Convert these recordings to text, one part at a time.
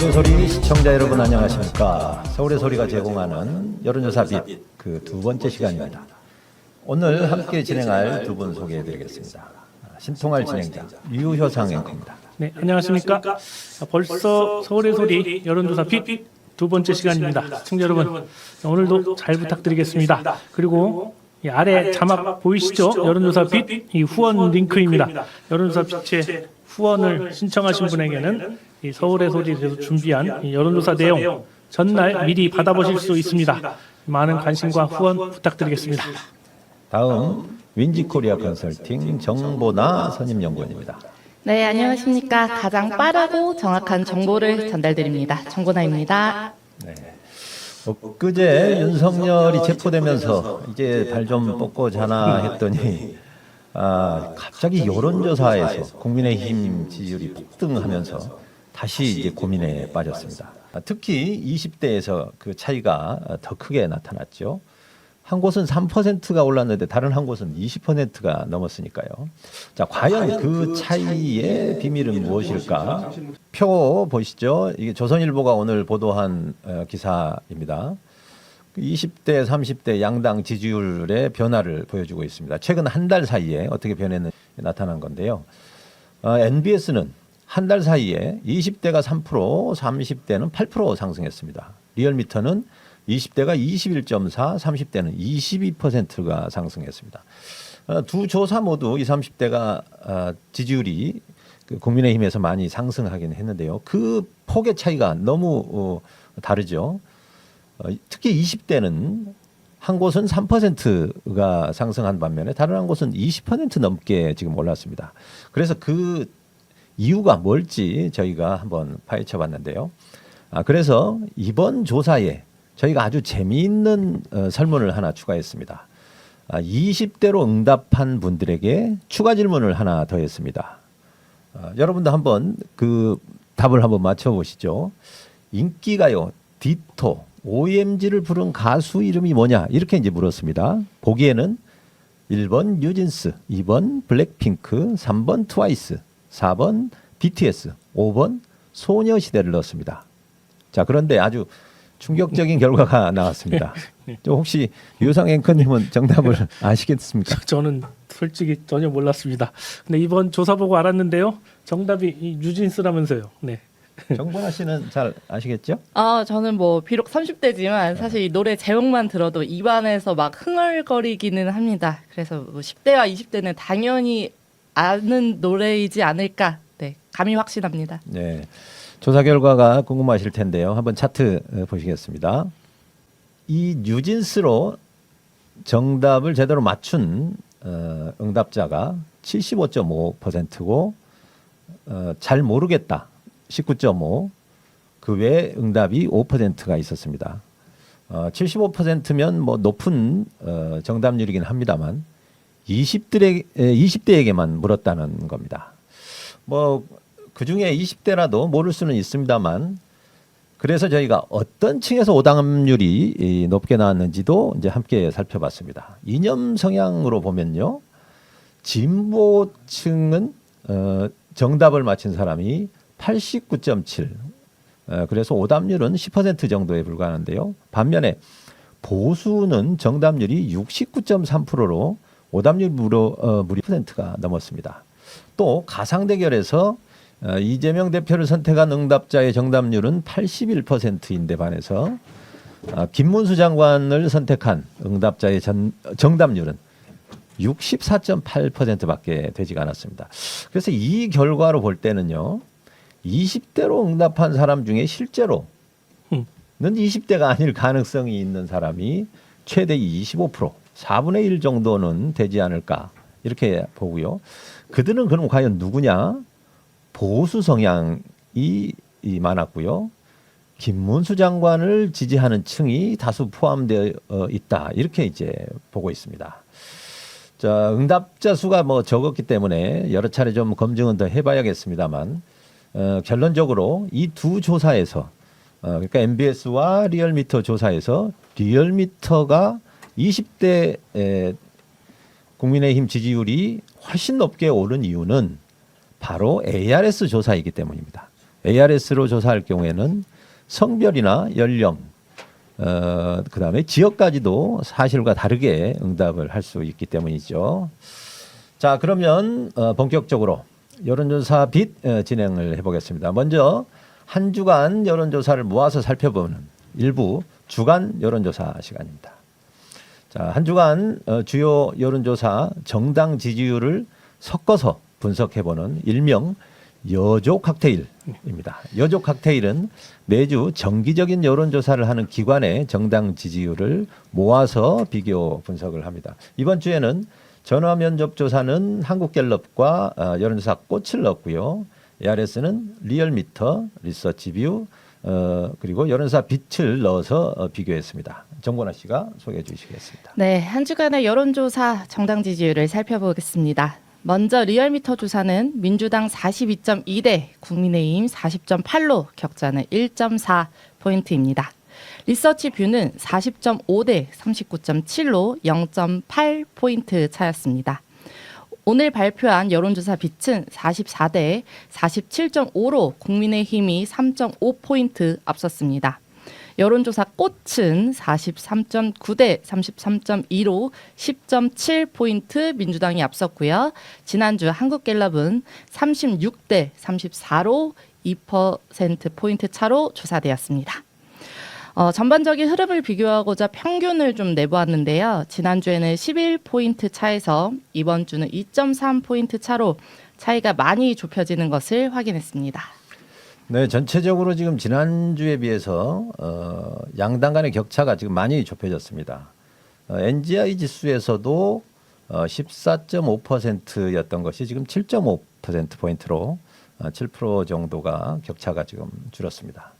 서울의 소리 시청자 여러분 안녕하십니까. 서울의 소리가 제공하는 여론조사 빛 그 두 번째 시간입니다. 오늘 함께 진행할 두 분 소개해드리겠습니다. 신통할 진행자 유효상 앵커입니다. 네, 안녕하십니까. 벌써 서울의 소리 여론조사 빛 두 번째 시간입니다. 시청자 여러분, 오늘도 잘 부탁드리겠습니다. 그리고 이 아래 자막 보이시죠? 여론조사 빛 이 후원 링크입니다. 여론조사 빛의 후원을 신청하신 분에게는 이 서울의 소리에서 준비한 이 여론조사 내용 전날 미리 받아보실 수 있습니다. 많은 관심과 후원 부탁드리겠습니다. 다음 윈지코리아 컨설팅 정보나 선임연구원입니다. 네, 안녕하십니까. 가장 빠르고 정확한 정보를 전달드립니다. 정보나입니다. 네. 엊그제 윤석열이 체포되면서 이제 발 좀 뻗고 자나 했더니 갑자기 여론조사에서 국민의힘 지지율이 폭등하면서 다시 이제 고민에 빠졌습니다. 특히 20대에서 그 차이가 더 크게 나타났죠. 한 곳은 3%가 올랐는데 다른 한 곳은 20%가 넘었으니까요. 자, 과연 그 차이의 비밀은 무엇일까? 표 보시죠. 이게 조선일보가 오늘 보도한 기사입니다. 20대, 30대 양당 지지율의 변화를 보여주고 있습니다. 최근 한 달 사이에 어떻게 변했는지 나타난 건데요. NBS는 한 달 사이에 20대가 3%, 30대는 8% 상승했습니다. 리얼미터는 20대가 21.4, 30대는 22%가 상승했습니다. 두 조사 모두 20, 30대가 지지율이 국민의힘에서 많이 상승하긴 했는데요. 그 폭의 차이가 너무 다르죠. 특히 20대는 한 곳은 3%가 상승한 반면에 다른 한 곳은 20% 넘게 지금 올랐습니다. 그래서 그 이유가 뭘지 저희가 한번 파헤쳐 봤는데요. 그래서 이번 조사에 저희가 아주 재미있는 설문을 하나 추가했습니다. 20대로 응답한 분들에게 추가 질문을 하나 더했습니다. 여러분도 한번 그 답을 한번 맞춰보시죠. 인기가요, 디토, OMG를 부른 가수 이름이 뭐냐 이렇게 이제 물었습니다. 보기에는 1번 뉴진스, 2번 블랙핑크, 3번 트와이스, 4번 BTS, 5번 소녀시대를 넣었습니다. 자, 그런데 아주 충격적인 결과가 나왔습니다. 혹시 유상 앵커님은 정답을 아시겠습니까? 저는 솔직히 전혀 몰랐습니다. 근데 이번 조사 보고 알았는데요. 정답이 이 뉴진스라면서요. 네. 정보나 씨는 잘 아시겠죠? 저는 뭐 비록 30대지만 사실 이 노래 제목만 들어도 입안에서 막 흥얼거리기는 합니다. 그래서 뭐 10대와 20대는 당연히 아는 노래이지 않을까. 네, 감이 확신합니다. 네. 조사 결과가 궁금하실 텐데요. 한번 차트 보시겠습니다. 이 뉴진스로 정답을 제대로 맞춘 응답자가 75.5%고 잘 모르겠다 19.5%, 그 외에 응답이 5%가 있었습니다. 75%면 뭐 높은 정답률이긴 합니다만 20대에게만 물었다는 겁니다. 뭐 그중에 20대라도 모를 수는 있습니다만 그래서 저희가 어떤 층에서 오답률이 높게 나왔는지도 이제 함께 살펴봤습니다. 이념 성향으로 보면요. 진보층은 정답을 맞힌 사람이 89.7, 그래서 오답률은 10% 정도에 불과하는데요. 반면에 보수는 정답률이 69.3%로 오답률 무려 10%가 넘었습니다. 또 가상 대결에서 이재명 대표를 선택한 응답자의 정답률은 81%인데 반해서 김문수 장관을 선택한 응답자의 정답률은 64.8%밖에 되지가 않았습니다. 그래서 이 결과로 볼 때는요. 20대로 응답한 사람 중에 실제로는 20대가 아닐 가능성이 있는 사람이 최대 25%, 4분의 1 정도는 되지 않을까 이렇게 보고요. 그들은 그럼 과연 누구냐? 보수 성향이 많았고요. 김문수 장관을 지지하는 층이 다수 포함되어 있다. 이렇게 이제 보고 있습니다. 자, 응답자 수가 뭐 적었기 때문에 여러 차례 좀 검증은 더 해봐야겠습니다만 결론적으로 이 두 조사에서 그러니까 MBS와 리얼미터 조사에서 리얼미터가 20대 국민의힘 지지율이 훨씬 높게 오른 이유는 바로 ARS 조사이기 때문입니다. ARS로 조사할 경우에는 성별이나 연령, 그다음에 지역까지도 사실과 다르게 응답을 할 수 있기 때문이죠. 자, 그러면 본격적으로 여론조사 빛 진행을 해보겠습니다. 먼저 한 주간 여론조사를 모아서 살펴보는 일부 주간 여론조사 시간입니다. 자, 한 주간 주요 여론조사 정당 지지율을 섞어서 분석해보는 일명 여조 칵테일입니다. 여조 칵테일은 매주 정기적인 여론조사를 하는 기관의 정당 지지율을 모아서 비교 분석을 합니다. 이번 주에는 전화 면접 조사는 한국갤럽과 여론조사 꽃을 넣었고요. ARS는 리얼미터, 리서치뷰, 그리고 여론조사 빛을 넣어서 비교했습니다. 정권아 씨가 소개해 주시겠습니다. 네, 한 주간의 여론조사 정당 지지율을 살펴보겠습니다. 먼저 리얼미터 조사는 민주당 42.2대 국민의힘 40.8로 격차는 1.4포인트입니다. 리서치뷰는 40.5대 39.7로 0.8포인트 차였습니다. 오늘 발표한 여론조사 빛은 44대 47.5로 국민의힘이 3.5포인트 앞섰습니다. 여론조사 꽃은 43.9대 33.2로 10.7포인트 민주당이 앞섰고요. 지난주 한국갤럽은 36대 34로 2%포인트 차로 조사되었습니다. 전반적인 흐름을 비교하고자 평균을 좀 내보았는데요. 지난주에는 11포인트 차에서 이번 주는 2.3포인트 차로 차이가 많이 좁혀지는 것을 확인했습니다. 네, 전체적으로 지금 지난주에 비해서 양당 간의 격차가 지금 많이 좁혀졌습니다. NGI 지수에서도 14.5%였던 것이 지금 7.5%포인트로 7% 정도가 격차가 지금 줄었습니다.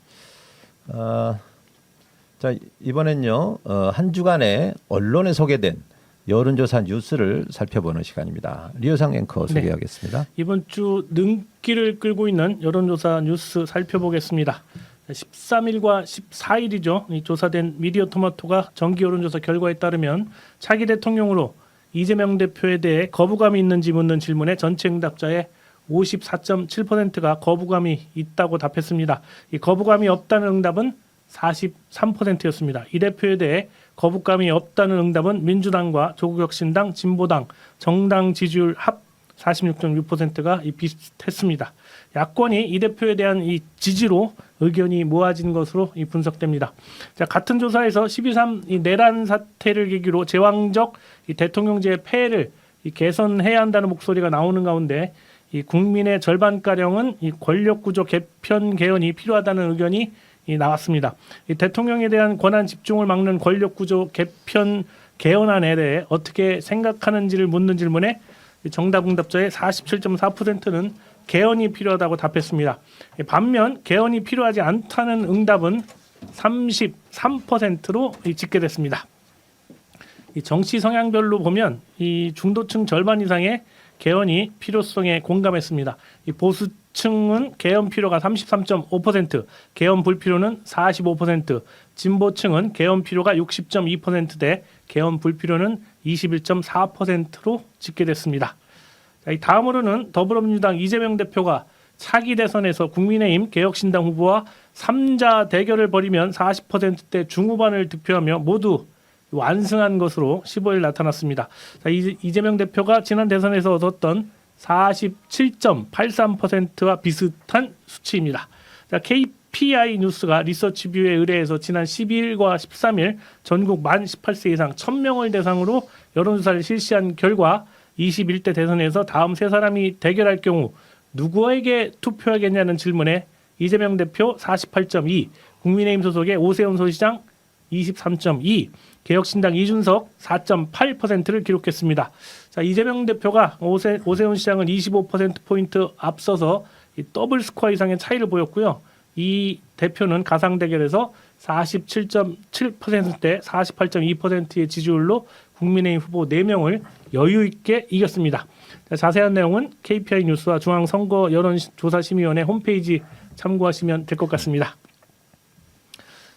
자, 이번엔요, 한 주간에 언론에 소개된 여론조사 뉴스를 살펴보는 시간입니다. 리오상 앵커 소개하겠습니다. 이번 주 눈길을 끌고 있는 여론조사 뉴스 살펴보겠습니다. 13일과 14일이죠. 이 조사된 미디어토마토가 정기 여론조사 결과에 따르면 차기 대통령으로 이재명 대표에 대해 거부감이 있는지 묻는 질문에 전체 응답자의 54.7%가 거부감이 있다고 답했습니다. 이 거부감이 없다는 응답은 43%였습니다. 이 대표에 대해 거부감이 없다는 응답은 민주당과 조국혁신당, 진보당, 정당 지지율 합 46.6%가 비슷했습니다. 야권이 이 대표에 대한 이 지지로 의견이 모아진 것으로 분석됩니다. 자, 같은 조사에서 12.3 이 내란 사태를 계기로 제왕적 이 대통령제의 폐해를 개선해야 한다는 목소리가 나오는 가운데 이 국민의 절반가량은 이 권력구조 개편 개헌이 필요하다는 의견이 나왔습니다. 이 대통령에 대한 권한 집중을 막는 권력구조 개편 개헌안에 대해 어떻게 생각하는지를 묻는 질문에 정답 응답자의 47.4%는 개헌이 필요하다고 답했습니다. 반면 개헌이 필요하지 않다는 응답은 33%로 집계됐습니다. 이 정치 성향별로 보면 이 중도층 절반 이상의 개헌이 필요성에 공감했습니다. 이 보수층은 개헌 필요가 33.5%, 개헌 불필요는 45%, 진보층은 개헌 필요가 60.2%대 개헌 불필요는 21.4%로 집계됐습니다. 자, 이 다음으로는 더불어민주당 이재명 대표가 차기 대선에서 국민의힘 개혁신당 후보와 3자 대결을 벌이면 40%대 중후반을 득표하며 모두 완승한 것으로 15일 나타났습니다. 자, 이재명 대표가 지난 대선에서 얻었던 47.83%와 비슷한 수치입니다. 자, KPI 뉴스가 리서치뷰에 의뢰해서 지난 12일과 13일 전국 만 18세 이상 1000명을 대상으로 여론조사를 실시한 결과 21대 대선에서 다음 세 사람이 대결할 경우 누구에게 투표하겠냐는 질문에 이재명 대표 48.2, 국민의힘 소속의 오세훈 소시장 23.2, 개혁신당 이준석 4.8%를 기록했습니다. 자, 이재명 대표가 오세훈 시장은 25%포인트 앞서서 이 더블 스코어 이상의 차이를 보였고요. 이 대표는 가상 대결에서 47.7%대 48.2%의 지지율로 국민의힘 후보 4명을 여유 있게 이겼습니다. 자, 자세한 내용은 KPI 뉴스와 중앙선거 여론조사심의위원회 홈페이지 참고하시면 될 것 같습니다.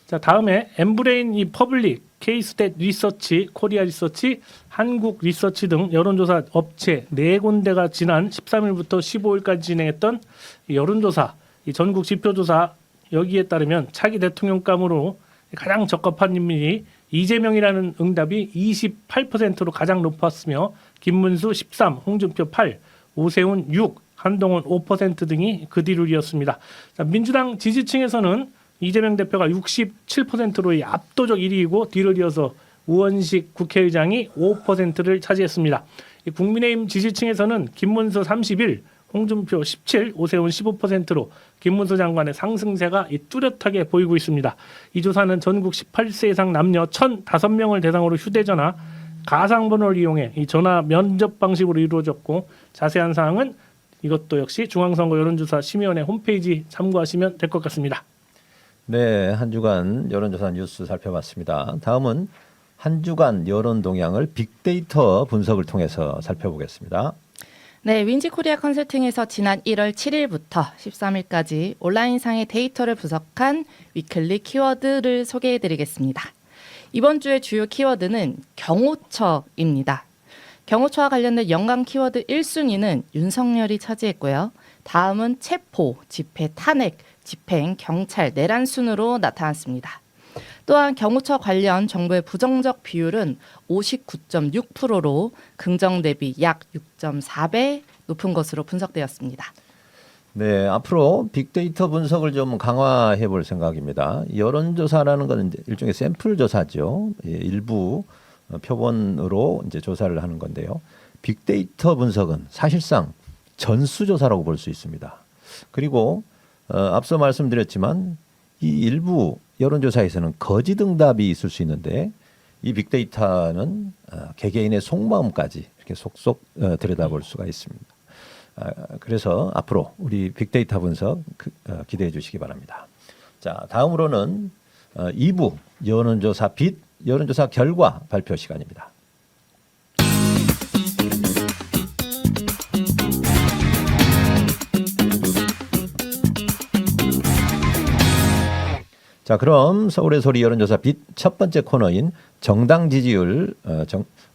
자, 다음에 엠브레인 이 퍼블릭, K-스탯 리서치, 코리아 리서치, 한국 리서치 등 여론조사 업체 4군데가 지난 13일부터 15일까지 진행했던 여론조사 이 전국 지표조사 여기에 따르면 차기 대통령감으로 가장 적합한 인물이 이재명이라는 응답이 28%로 가장 높았으며 김문수 13, 홍준표 8, 오세훈 6, 한동훈 5% 등이 그 뒤를 이었습니다. 자, 민주당 지지층에서는 이재명 대표가 67%로 압도적 1위이고 뒤를 이어서 우원식 국회의장이 5%를 차지했습니다. 국민의힘 지지층에서는 김문수 31, 홍준표 17, 오세훈 15%로 김문수 장관의 상승세가 뚜렷하게 보이고 있습니다. 이 조사는 전국 18세 이상 남녀 1,005명을 대상으로 휴대전화, 가상번호를 이용해 이 전화 면접 방식으로 이루어졌고 자세한 사항은 이것도 역시 중앙선거 여론조사 심의원회 홈페이지 참고하시면 될 것 같습니다. 네, 한 주간 여론조사 뉴스 살펴봤습니다. 다음은 한 주간 여론 동향을 빅데이터 분석을 통해서 살펴보겠습니다. 네, 윈지코리아 컨설팅에서 지난 1월 7일부터 13일까지 온라인상의 데이터를 분석한 위클리 키워드를 소개해드리겠습니다. 이번 주의 주요 키워드는 경호처입니다. 경호처와 관련된 연관 키워드 1순위는 윤석열이 차지했고요. 다음은 체포, 집회, 탄핵, 집행, 경찰, 내란 순으로 나타났습니다. 또한 경호처 관련 정부의 부정적 비율은 59.6%로 긍정 대비 약 6.4배 높은 것으로 분석되었습니다. 네, 앞으로 빅데이터 분석을 좀 강화해 볼 생각입니다. 여론조사라는 것은 이제 일종의 샘플 조사죠. 일부 표본으로 이제 조사를 하는 건데요. 빅데이터 분석은 사실상 전수조사라고 볼 수 있습니다. 그리고 앞서 말씀드렸지만 이 일부 여론조사에서는 거짓 응답이 있을 수 있는데 이 빅데이터는 개개인의 속마음까지 이렇게 속속 들여다볼 수가 있습니다. 그래서 앞으로 우리 빅데이터 분석 기대해 주시기 바랍니다. 자, 다음으로는 2부 여론조사 여론조사 결과 발표 시간입니다. 자, 그럼 서울의 소리 여론조사 빛 첫 번째 코너인 정당 지지율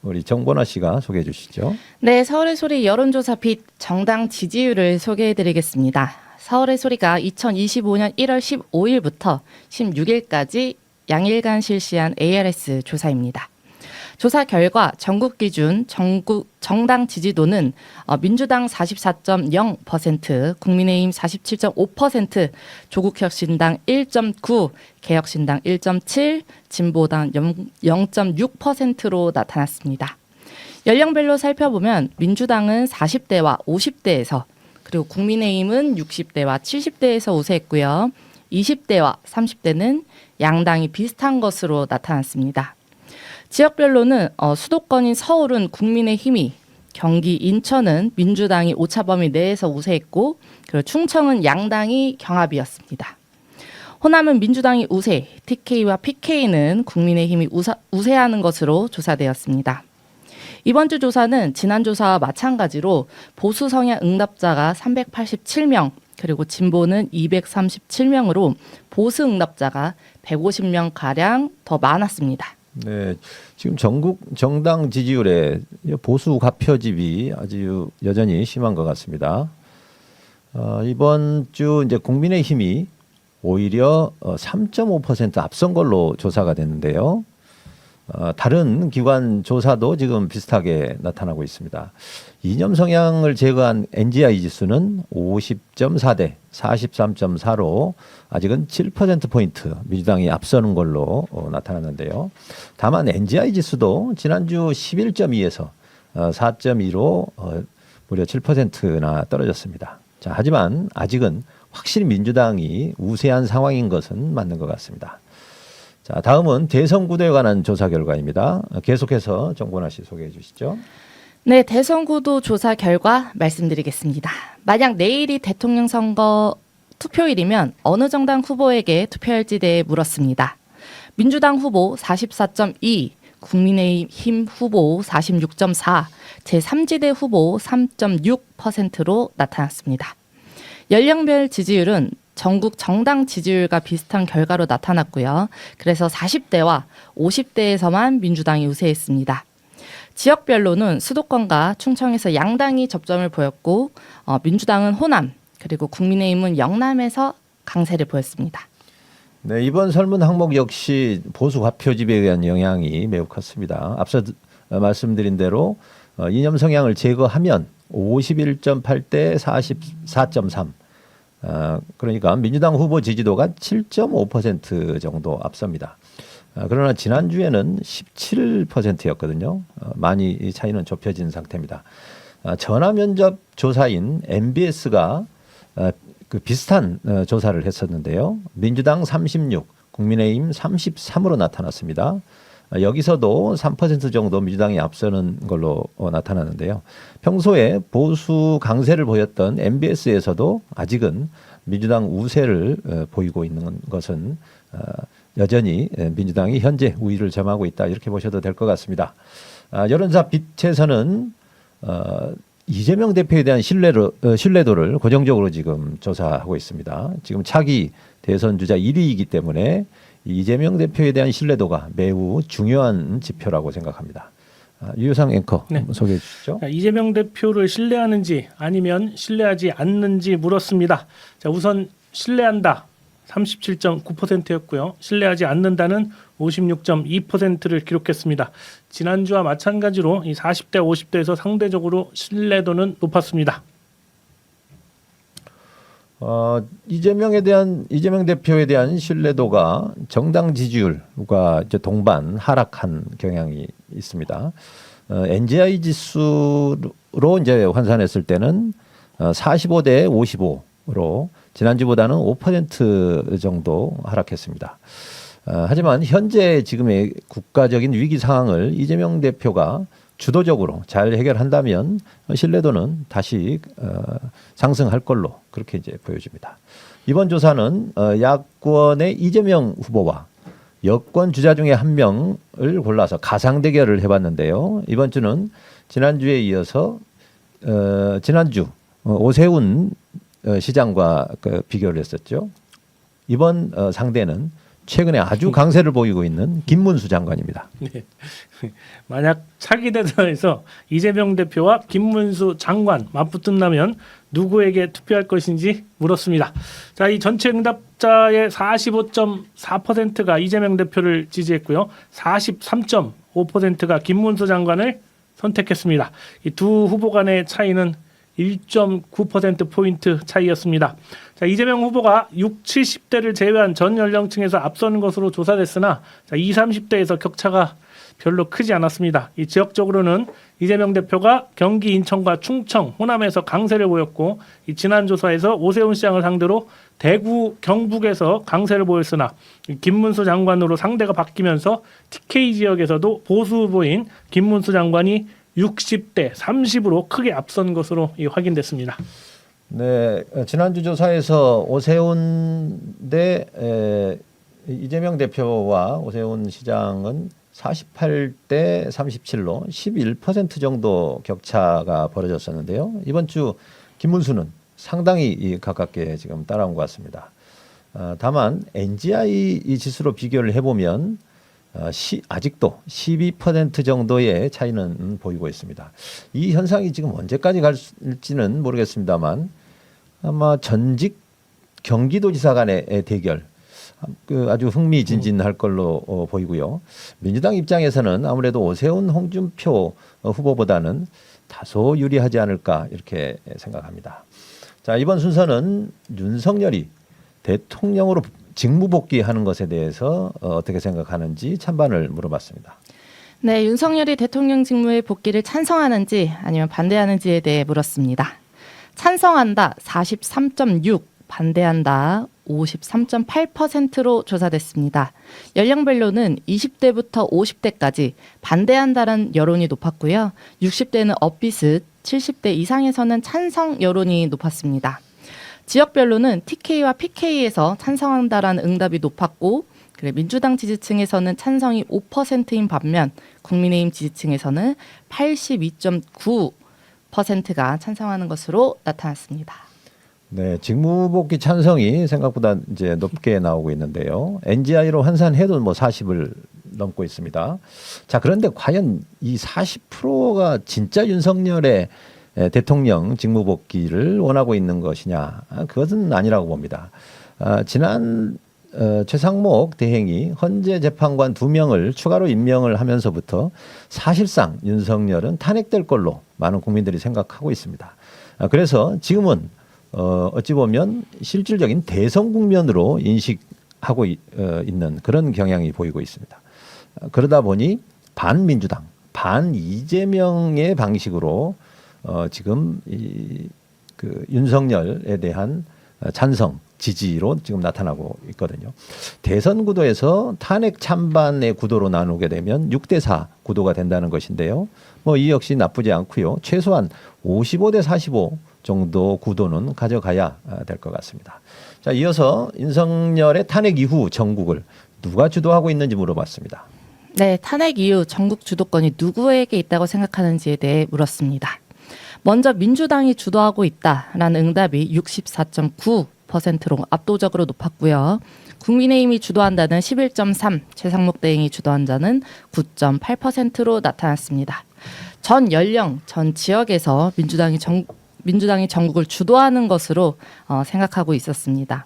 우리 정보나 씨가 소개해 주시죠. 네, 서울의 소리 여론조사 빛 정당 지지율을 소개해드리겠습니다. 서울의 소리가 2025년 1월 15일부터 16일까지 양일간 실시한 ARS 조사입니다. 조사 결과 전국 기준 정당 지지도는 민주당 44.0%, 국민의힘 47.5%, 조국혁신당 1.9%, 개혁신당 1.7%, 진보당 0.6%로 나타났습니다. 연령별로 살펴보면 민주당은 40대와 50대에서 그리고 국민의힘은 60대와 70대에서 우세했고요. 20대와 30대는 양당이 비슷한 것으로 나타났습니다. 지역별로는 수도권인 서울은 국민의힘이, 경기 인천은 민주당이 오차범위 내에서 우세했고 그리고 충청은 양당이 경합이었습니다. 호남은 민주당이 우세, TK와 PK는 국민의힘이 우세하는 것으로 조사되었습니다. 이번 주 조사는 지난 조사와 마찬가지로 보수 성향 응답자가 387명, 그리고 진보는 237명으로 보수 응답자가 150명가량 더 많았습니다. 네, 지금 전국 정당 지지율의 보수 가표집이 아주 여전히 심한 것 같습니다. 이번 주 이제 국민의힘이 오히려 3.5% 앞선 걸로 조사가 됐는데요. 다른 기관 조사도 지금 비슷하게 나타나고 있습니다. 이념 성향을 제거한 NGI 지수는 50.4대 43.4로 아직은 7%포인트 민주당이 앞서는 걸로 나타났는데요. 다만 NGI 지수도 지난주 11.2에서 4.2로 무려 7%나 떨어졌습니다. 자, 하지만 아직은 확실히 민주당이 우세한 상황인 것은 맞는 것 같습니다. 자, 다음은 대선구도에 관한 조사 결과입니다. 계속해서 정보나 씨 소개해 주시죠. 네, 대선구도 조사 결과 말씀드리겠습니다. 만약 내일이 대통령 선거 투표일이면 어느 정당 후보에게 투표할지 대해 물었습니다. 민주당 후보 44.2, 국민의힘 후보 46.4, 제3지대 후보 3.6%로 나타났습니다. 연령별 지지율은 전국 정당 지지율과 비슷한 결과로 나타났고요. 그래서 40대와 50대에서만 민주당이 우세했습니다. 지역별로는 수도권과 충청에서 양당이 접점을 보였고 민주당은 호남, 그리고 국민의힘은 영남에서 강세를 보였습니다. 네, 이번 설문 항목 역시 보수 화표집에 의한 영향이 매우 컸습니다. 앞서 말씀드린 대로 이념 성향을 제거하면 51.8대 44.3. 그러니까 민주당 후보 지지도가 7.5% 정도 앞섭니다. 그러나 지난주에는 17%였거든요. 많이 이 차이는 좁혀진 상태입니다. 전화 면접 조사인 MBS가 그 비슷한 조사를 했었는데요. 민주당 36, 국민의힘 33으로 나타났습니다. 여기서도 3% 정도 민주당이 앞서는 걸로 나타나는데요. 평소에 보수 강세를 보였던 MBS에서도 아직은 민주당 우세를 보이고 있는 것은 여전히 민주당이 현재 우위를 점하고 있다 이렇게 보셔도 될 것 같습니다. 여론조사 빛에서는 이재명 대표에 대한 신뢰도를 고정적으로 지금 조사하고 있습니다. 지금 차기 대선 주자 1위이기 때문에 이재명 대표에 대한 신뢰도가 매우 중요한 지표라고 생각합니다. 유효상 앵커 네. 소개해 주시죠. 자, 이재명 대표를 신뢰하는지 아니면 신뢰하지 않는지 물었습니다. 자, 우선 신뢰한다 37.9%였고요. 신뢰하지 않는다는 56.2%를 기록했습니다. 지난주와 마찬가지로 이 40대 50대에서 상대적으로 신뢰도는 높았습니다. 이재명 대표에 대한 신뢰도가 정당 지지율과 이제 동반 하락한 경향이 있습니다. NGI 지수로 이제 환산했을 때는 45대 55로 지난주보다는 5% 정도 하락했습니다. 하지만 현재 지금의 국가적인 위기 상황을 이재명 대표가 주도적으로 잘 해결한다면 신뢰도는 다시 상승할 걸로 그렇게 이제 보여집니다. 이번 조사는 야권의 이재명 후보와 여권 주자 중에 한 명을 골라서 가상 대결을 해봤는데요. 이번 주는 지난주에 이어서 지난주 오세훈 시장과 비교를 했었죠. 이번 상대는 최근에 아주 강세를 보이고 있는 김문수 장관입니다. 네. 만약 차기 대선에서 이재명 대표와 김문수 장관 맞붙는다면 누구에게 투표할 것인지 물었습니다. 자, 이 전체 응답자의 45.4%가 이재명 대표를 지지했고요. 43.5%가 김문수 장관을 선택했습니다. 이 두 후보 간의 차이는 1.9%포인트 차이였습니다. 자, 이재명 후보가 60, 70대를 제외한 전 연령층에서 앞서는 것으로 조사됐으나 20, 30대에서 격차가 별로 크지 않았습니다. 이 지역적으로는 이재명 대표가 경기 인천과 충청, 호남에서 강세를 보였고 이 지난 조사에서 오세훈 시장을 상대로 대구, 경북에서 강세를 보였으나 김문수 장관으로 상대가 바뀌면서 TK 지역에서도 보수 후보인 김문수 장관이 60대 30으로 크게 앞선 것으로 확인됐습니다. 네, 지난주 조사에서 오세훈 대 이재명 대표와 오세훈 시장은 48대 37로 11% 정도 격차가 벌어졌었는데요. 이번 주 김문수는 상당히 가깝게 지금 따라온 것 같습니다. 다만 NGI 지수로 비교를 해보면 아직도 12% 정도의 차이는 보이고 있습니다. 이 현상이 지금 언제까지 갈지는 모르겠습니다만 아마 전직 경기도지사 간의 대결 아주 흥미진진할 걸로 보이고요. 민주당 입장에서는 아무래도 오세훈 홍준표 후보보다는 다소 유리하지 않을까 이렇게 생각합니다. 자, 이번 순서는 윤석열이 대통령으로 직무복귀하는 것에 대해서 어떻게 생각하는지 찬반을 물어봤습니다. 네, 윤석열이 대통령 직무에 복귀를 찬성하는지 아니면 반대하는지에 대해 물었습니다. 찬성한다 43.6, 반대한다 53.8%로 조사됐습니다. 연령별로는 20대부터 50대까지 반대한다는 여론이 높았고요. 60대는 엇비슷, 70대 이상에서는 찬성 여론이 높았습니다. 지역별로는 TK와 PK에서 찬성한다라는 응답이 높았고 민주당 지지층에서는 찬성이 5%인 반면 국민의힘 지지층에서는 82.9%가 찬성하는 것으로 나타났습니다. 네, 직무복귀 찬성이 생각보다 이제 높게 나오고 있는데요. NGI로 환산해도 뭐 40을 넘고 있습니다. 자, 그런데 과연 이 40%가 진짜 윤석열의 대통령 직무복귀를 원하고 있는 것이냐? 그것은 아니라고 봅니다. 지난 최상목 대행이 헌재 재판관 2명을 추가로 임명을 하면서부터 사실상 윤석열은 탄핵될 걸로 많은 국민들이 생각하고 있습니다. 그래서 지금은 어찌 보면 실질적인 대선 국면으로 인식하고 있는 그런 경향이 보이고 있습니다. 그러다 보니 반민주당, 반 이재명의 방식으로 지금 그 윤석열에 대한 찬성, 지지로 지금 나타나고 있거든요. 대선 구도에서 탄핵 찬반의 구도로 나누게 되면 6대4 구도가 된다는 것인데요. 뭐 이 역시 나쁘지 않고요. 최소한 55대 45 정도 구도는 가져가야 될 것 같습니다. 자, 이어서 윤석열의 탄핵 이후 정국을 누가 주도하고 있는지 물어봤습니다. 네, 탄핵 이후 전국 주도권이 누구에게 있다고 생각하는지에 대해 물었습니다. 먼저 민주당이 주도하고 있다라는 응답이 64.9%로 압도적으로 높았고요. 국민의힘이 주도한다는 11.3, 최상목 대행이 주도한다는 9.8%로 나타났습니다. 전 연령, 전 지역에서 민주당이 전국을 주도하는 것으로 생각하고 있었습니다.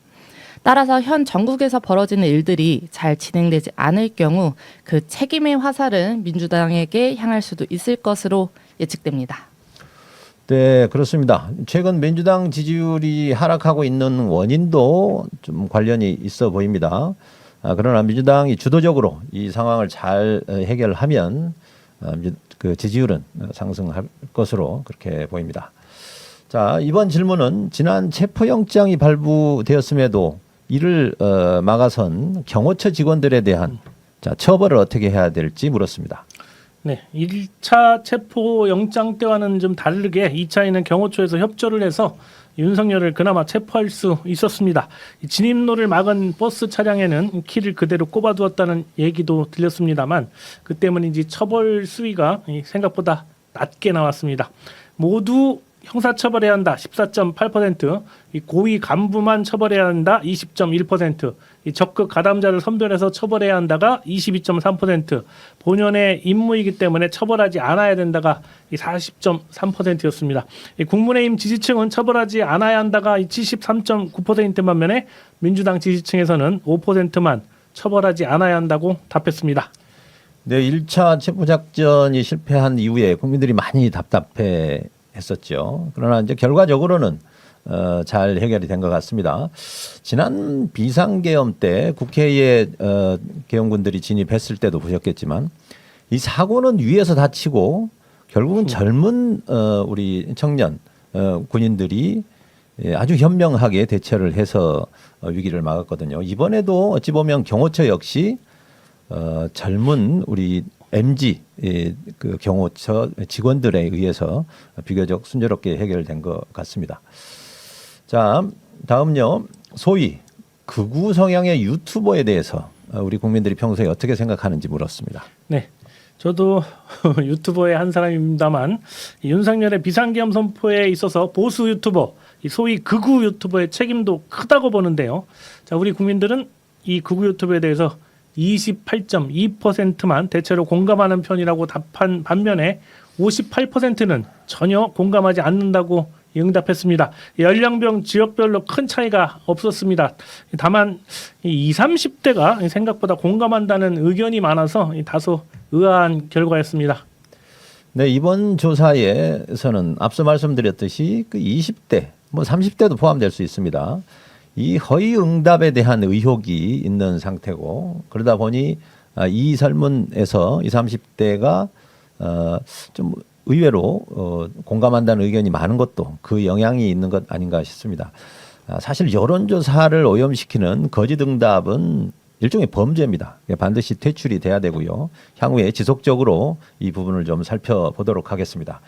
따라서 현 전국에서 벌어지는 일들이 잘 진행되지 않을 경우 그 책임의 화살은 민주당에게 향할 수도 있을 것으로 예측됩니다. 네, 그렇습니다. 최근 민주당 지지율이 하락하고 있는 원인도 좀 관련이 있어 보입니다. 그러나 민주당이 주도적으로 이 상황을 잘 해결하면 그 지지율은 상승할 것으로 그렇게 보입니다. 자, 이번 질문은 지난 체포영장이 발부되었음에도 이를 막아선 경호처 직원들에 대한 처벌을 어떻게 해야 될지 물었습니다. 네, 1차 체포 영장 때와는 좀 다르게 2차에는 경호처에서 협조를 해서 윤석열을 그나마 체포할 수 있었습니다. 진입로를 막은 버스 차량에는 키를 그대로 꼽아두었다는 얘기도 들렸습니다만 그 때문인지 처벌 수위가 생각보다 낮게 나왔습니다. 모두 형사처벌해야 한다 14.8%, 이 고위 간부만 처벌해야 한다 20.1%, 이 적극 가담자를 선별해서 처벌해야 한다가 22.3%, 본연의 임무이기 때문에 처벌하지 않아야 된다가 40.3%였습니다. 국민의힘 지지층은 처벌하지 않아야 한다가 73.9%인 반면에 민주당 지지층에서는 5%만 처벌하지 않아야 한다고 답했습니다. 네, 1차 체포작전이 실패한 이후에 국민들이 많이 답답해 했었죠. 그러나 이제 결과적으로는 잘 해결이 된 것 같습니다. 지난 비상계엄 때 국회에 계엄군들이 진입했을 때도 보셨겠지만 이 사고는 위에서 다치고 결국은 젊은 우리 청년 군인들이 아주 현명하게 대처를 해서 위기를 막았거든요. 이번에도 어찌 보면 경호처 역시 젊은 우리 MG 그 경호처 직원들에 의해서 비교적 순조롭게 해결된 것 같습니다. 자, 다음요. 소위 극우 성향의 유튜버에 대해서 우리 국민들이 평소에 어떻게 생각하는지 물었습니다. 네, 저도 유튜버의 한 사람입니다만 윤석열의 비상계엄 선포에 있어서 보수 유튜버, 소위 극우 유튜버의 책임도 크다고 보는데요. 자, 우리 국민들은 이 극우 유튜버에 대해서 28.2%만 대체로 공감하는 편이라고 답한 반면에 58%는 전혀 공감하지 않는다고 응답했습니다. 연령별 지역별로 큰 차이가 없었습니다. 다만 20, 30대가 생각보다 공감한다는 의견이 많아서 다소 의아한 결과였습니다. 네, 이번 조사에서는 앞서 말씀드렸듯이 그 20대, 뭐 30대도 포함될 수 있습니다. 이 허위 응답에 대한 의혹이 있는 상태고 그러다 보니 이 설문에서 20, 30대가 좀 의외로 공감한다는 의견이 많은 것도 그 영향이 있는 것 아닌가 싶습니다. 사실 여론조사를 오염시키는 거짓 응답은 일종의 범죄입니다. 반드시 퇴출이 돼야 되고요. 향후에 지속적으로 이 부분을 좀 살펴보도록 하겠습니다.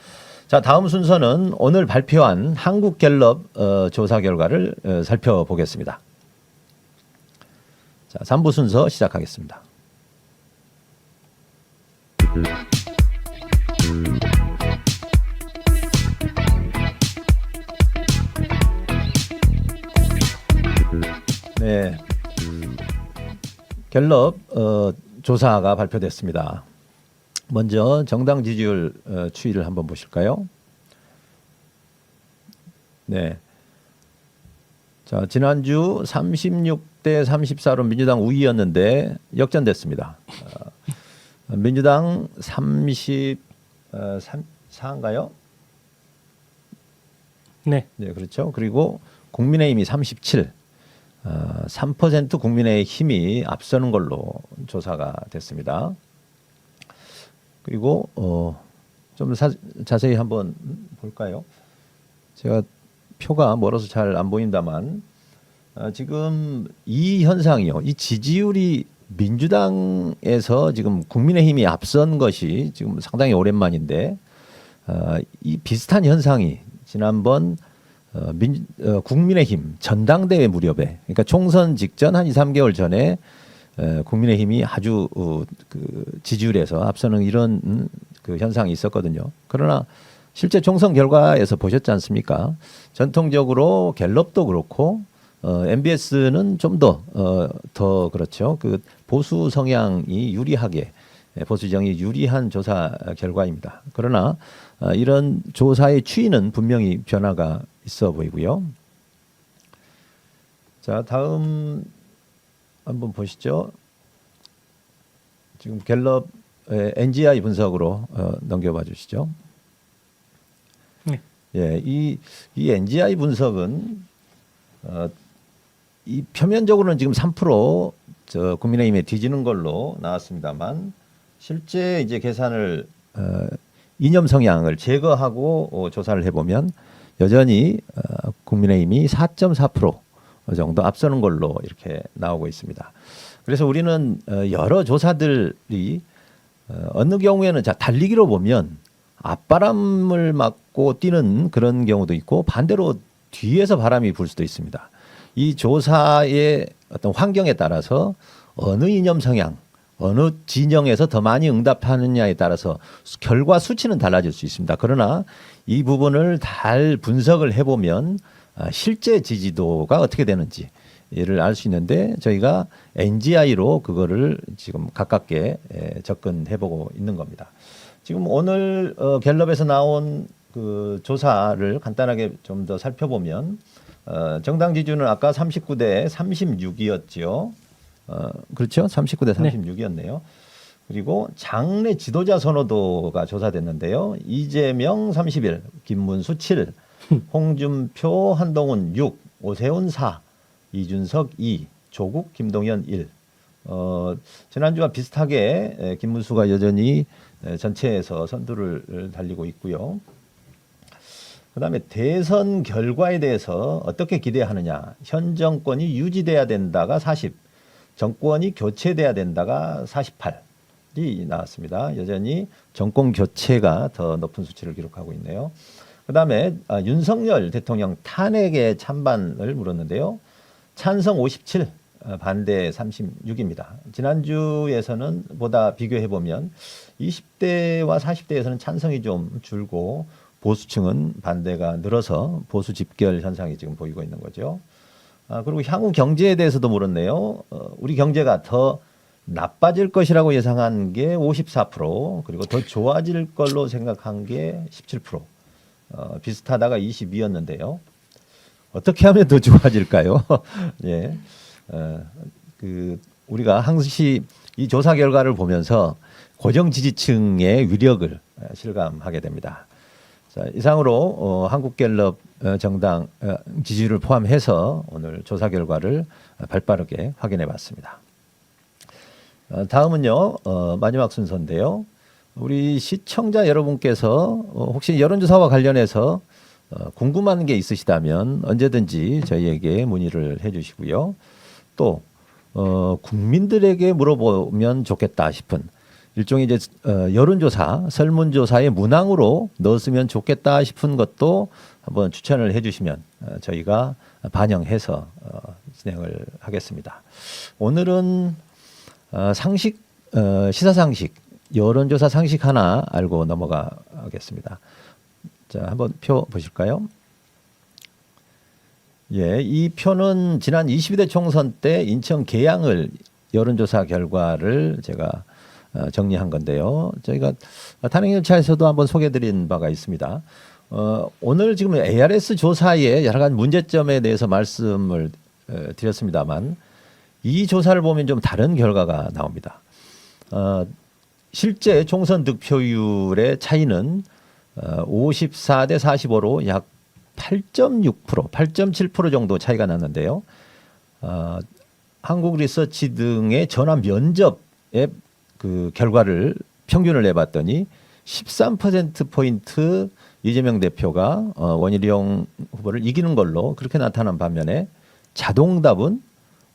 자, 다음 순서는 오늘 발표한 한국갤럽 조사 결과를 살펴보겠습니다. 자, 3부 순서 시작하겠습니다. 네, 갤럽 조사가 발표됐습니다. 먼저 정당 지지율 추이를 한번 보실까요? 네. 자, 지난주 36대 34로 민주당 우위였는데 역전됐습니다. 민주당 34인가요? 네. 네, 그렇죠. 그리고 국민의힘이 37, 3% 국민의힘이 앞서는 걸로 조사가 됐습니다. 그리고 좀 자세히 한번 볼까요? 제가 표가 멀어서 잘 안 보인다만 지금 이 현상이요. 이 지지율이 민주당에서 지금 국민의힘이 앞선 것이 지금 상당히 오랜만인데 이 비슷한 현상이 지난번 국민의힘 전당대회 무렵에, 그러니까 총선 직전 한 2, 3개월 전에 국민의힘이 아주 그 지지율에서 앞서는 이런 그 현상이 있었거든요. 그러나 실제 총선 결과에서 보셨지 않습니까? 전통적으로 갤럽도 그렇고 MBS는 좀 더 그렇죠. 그 보수 성향이 유리하게, 보수 정이 유리한 조사 결과입니다. 그러나 이런 조사의 추이는 분명히 변화가 있어 보이고요. 자, 다음 한번 보시죠. 지금 갤럽 NGI 분석으로 넘겨봐 주시죠. 네. 예, 이 NGI 분석은 이 표면적으로는 지금 3% 국민의힘에 뒤지는 걸로 나왔습니다만 실제 이제 계산을 이념 성향을 제거하고 조사를 해보면 여전히 국민의힘이 4.4% 정도 앞서는 걸로 이렇게 나오고 있습니다. 그래서 우리는 여러 조사들이 어느 경우에는 달리기로 보면 앞바람을 맞고 뛰는 그런 경우도 있고 반대로 뒤에서 바람이 불 수도 있습니다. 이 조사의 어떤 환경에 따라서 어느 이념 성향, 어느 진영에서 더 많이 응답하느냐에 따라서 결과 수치는 달라질 수 있습니다. 그러나 이 부분을 잘 분석을 해보면 실제 지지도가 어떻게 되는지 를 알 수 있는데 저희가 NGI로 그거를 지금 가깝게 접근해보고 있는 겁니다. 지금 오늘 갤럽에서 나온 그 조사를 간단하게 좀 더 살펴보면 정당 지지율은 아까 39대 36이었죠. 그렇죠? 39대 36이었네요. 그리고 장내 지도자 선호도가 조사됐는데요. 이재명 31, 김문수 7, 홍준표, 한동훈 6, 오세훈 4, 이준석 2, 조국, 김동연 1. 지난주와 비슷하게 김문수가 여전히 전체에서 선두를 달리고 있고요. 그다음에 대선 결과에 대해서 어떻게 기대하느냐. 현 정권이 유지돼야 된다가 40, 정권이 교체돼야 된다가 48이 나왔습니다. 여전히 정권 교체가 더 높은 수치를 기록하고 있네요. 그다음에 윤석열 대통령 탄핵의 찬반을 물었는데요. 찬성 57, 반대 36입니다. 지난주에서는 보다 비교해 보면 20대와 40대에서는 찬성이 좀 줄고 보수층은 반대가 늘어서 보수 집결 현상이 지금 보이고 있는 거죠. 그리고 향후 경제에 대해서도 물었네요. 우리 경제가 더 나빠질 것이라고 예상한 게 54%, 그리고 더 좋아질 걸로 생각한 게 17%, 비슷하다가 22였는데요. 어떻게 하면 더 좋아질까요? 예, 우리가 항시 이 조사 결과를 보면서 고정 지지층의 위력을 실감하게 됩니다. 자, 이상으로 한국갤럽 정당 지지율을 포함해서 오늘 조사 결과를 발빠르게 확인해 봤습니다. 다음은요, 마지막 순서인데요. 우리 시청자 여러분께서 혹시 여론조사와 관련해서 궁금한 게 있으시다면 언제든지 저희에게 문의를 해주시고요. 또 국민들에게 물어보면 좋겠다 싶은 일종의 이제 여론조사, 설문조사의 문항으로 넣었으면 좋겠다 싶은 것도 한번 추천을 해주시면 저희가 반영해서 진행을 하겠습니다. 오늘은 시사 상식, 여론조사 상식 하나 알고 넘어가겠습니다. 자, 한번 표 보실까요? 예, 이 표는 지난 22대 총선 때 인천 계양을 여론조사 결과를 제가 정리한 건데요. 저희가 탄핵 열차에서도 한번 소개해드린 바가 있습니다. 오늘 지금 ARS 조사의 여러 가지 문제점에 대해서 말씀을 드렸습니다만 이 조사를 보면 좀 다른 결과가 나옵니다. 실제 총선 득표율의 차이는 54대 45로 약 8.6%, 8.7% 정도 차이가 났는데요. 한국리서치 등의 전화 면접의 그 결과를 평균을 내봤더니 13%포인트 이재명 대표가 원희룡 후보를 이기는 걸로 그렇게 나타난 반면에 자동답은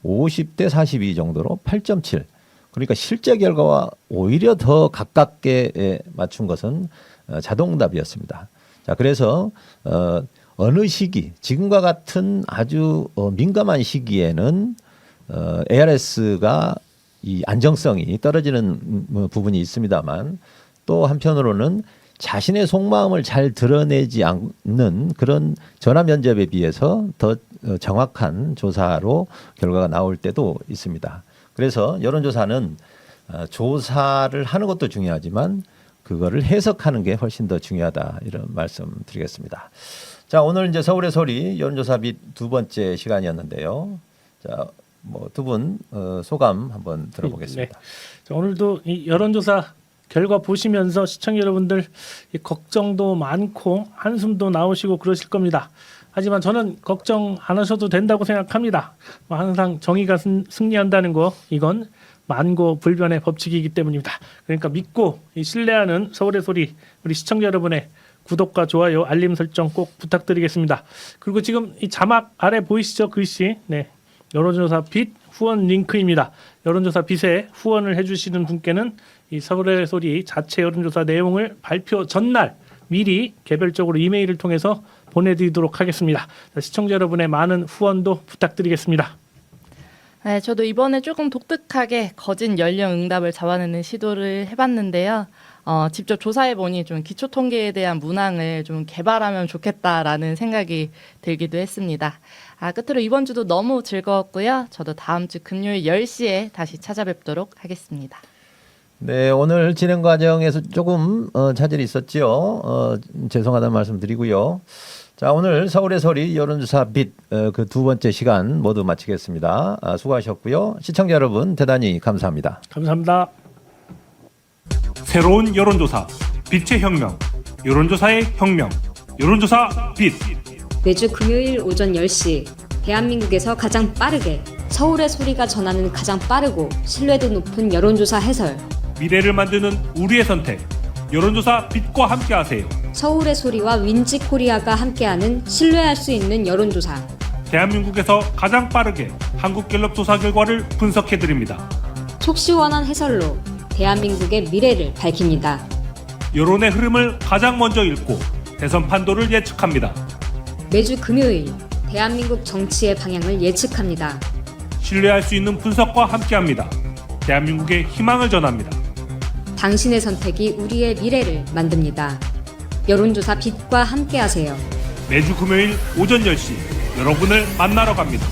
50대 42 정도로 8.7. 그러니까 실제 결과와 오히려 더 가깝게 맞춘 것은 자동답이었습니다. 자, 그래서 어느 시기, 지금과 같은 아주 민감한 시기에는 ARS가 이 안정성이 떨어지는 부분이 있습니다만 또 한편으로는 자신의 속마음을 잘 드러내지 않는 그런 전화 면접에 비해서 더 정확한 조사로 결과가 나올 때도 있습니다. 그래서 여론조사는 조사를 하는 것도 중요하지만 그거를 해석하는 게 훨씬 더 중요하다 이런 말씀 드리겠습니다. 자, 오늘 이제 서울의 소리 여론조사 및 두 번째 시간이었는데요. 자, 뭐 두 분 소감 한번 들어보겠습니다. 네. 자, 오늘도 이 여론조사 결과 보시면서 시청자 여러분들 이 걱정도 많고 한숨도 나오시고 그러실 겁니다. 하지만 저는 걱정 안 하셔도 된다고 생각합니다. 항상 정의가 승리한다는 거 이건 만고불변의 법칙이기 때문입니다. 그러니까 믿고 신뢰하는 서울의 소리 우리 시청자 여러분의 구독과 좋아요, 알림 설정 꼭 부탁드리겠습니다. 그리고 지금 이 자막 아래 보이시죠? 글씨. 네. 여론조사 빛 후원 링크입니다. 여론조사 빛에 후원을 해주시는 분께는 이 서울의 소리 자체 여론조사 내용을 발표 전날 미리 개별적으로 이메일을 통해서 보내드리도록 하겠습니다. 자, 시청자 여러분의 많은 후원도 부탁드리겠습니다. 네, 저도 이번에 조금 독특하게 거짓 연령 응답을 잡아내는 시도를 해봤는데요. 직접 조사해보니 좀 기초 통계에 대한 문항을 좀 개발하면 좋겠다라는 생각이 들기도 했습니다. 끝으로 이번 주도 너무 즐거웠고요. 저도 다음 주 금요일 10시에 다시 찾아뵙도록 하겠습니다. 네, 오늘 진행 과정에서 조금 차질이 있었죠. 죄송하다는 말씀 드리고요. 자, 오늘 서울의 소리 여론조사 빛 그 두 번째 시간 모두 마치겠습니다. 수고하셨고요. 시청자 여러분 대단히 감사합니다. 감사합니다. 새로운 여론조사 빛의 혁명, 여론조사의 혁명, 여론조사 빛. 매주 금요일 오전 10시 대한민국에서 가장 빠르게 서울의 소리가 전하는 가장 빠르고 신뢰도 높은 여론조사 해설, 미래를 만드는 우리의 선택, 여론조사 빛과 함께하세요. 서울의 소리와 윈지코리아가 함께하는 신뢰할 수 있는 여론조사, 대한민국에서 가장 빠르게 한국갤럽 조사 결과를 분석해드립니다. 속 시원한 해설로 대한민국의 미래를 밝힙니다. 여론의 흐름을 가장 먼저 읽고 대선 판도를 예측합니다. 매주 금요일 대한민국 정치의 방향을 예측합니다. 신뢰할 수 있는 분석과 함께합니다. 대한민국의 희망을 전합니다. 당신의 선택이 우리의 미래를 만듭니다. 여론조사 빛과 함께하세요. 매주 금요일 오전 10시 여러분을 만나러 갑니다.